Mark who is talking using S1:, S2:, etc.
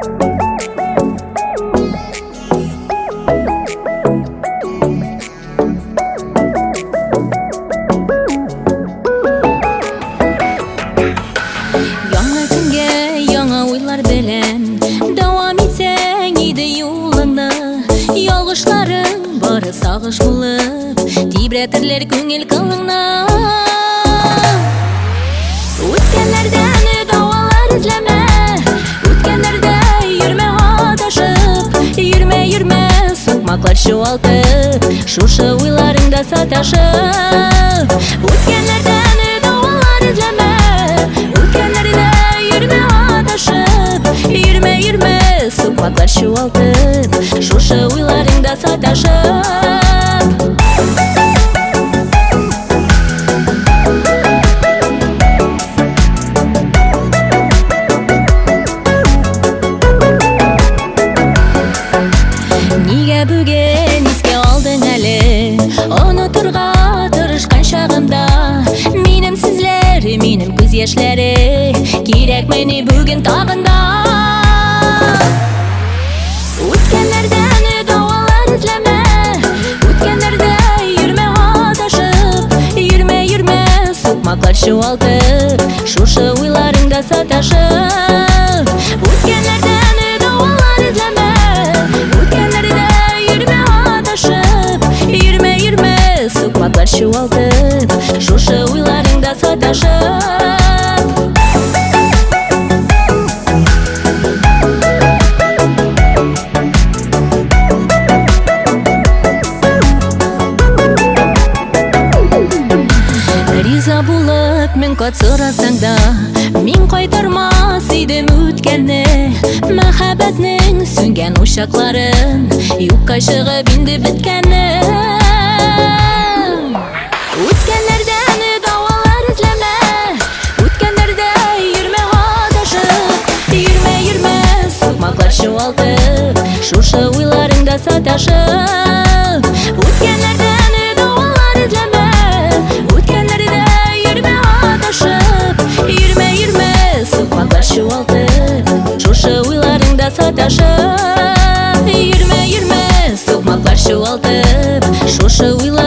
S1: Яңа күнгә яңа уйлар белән дәвам итсәң иде юлыңда, ялгышларың бары сагыш булып тибрәтерләр күңел кылыңна. Үткәннәрдән давалар эзләмә, үткәннәрдә йөрмә адашып, йөрмә сукмаклар чуалтып, шушы уйларыңда саташып. Үткәннәрдән давалар эзләмә, үткәннәрдә йөрмә адашып, йөрмә сукмаклар чуалтып, шушы уйларыңда саташып. Нигә бүген искә алдың әле, онытырга тырышкан чагымда, минем сүзләр, минем күз яшьләре, кирәкмени бүген тагында. Үткәннәрдән давалар эзләмә, үткәннәрдә йөрмә адашып, йөрмә сукмаклар чуалтып, шушы уйларыңда саташып. Үткәннәрдән давалар эзләмә, үткәннәрдә йөрмә адашып, йөрмә сукмаклар чуалтып, шушы уйларыңда саташып. Риза булып мин кат сорасаң да, мин кайтармас идем үткәнне, мәхәббәтнең сүнгән учакларын, юкка чыгып инде биткәнне. Үткәннәрдән давалар эзләмә, үткәннәрдә йөрмә адашып, йөрмә сукмаклар чуалтып, шушы уйларыңда саташып. Үткәннәрдән давалар эзләмә, үткәннәрдә йөрмә адашып, йөрмә сукмаклар чуалтып, шушы уйларыңда саташып. Йөрмә сукмаклар чуалтып, шушы уйларыңда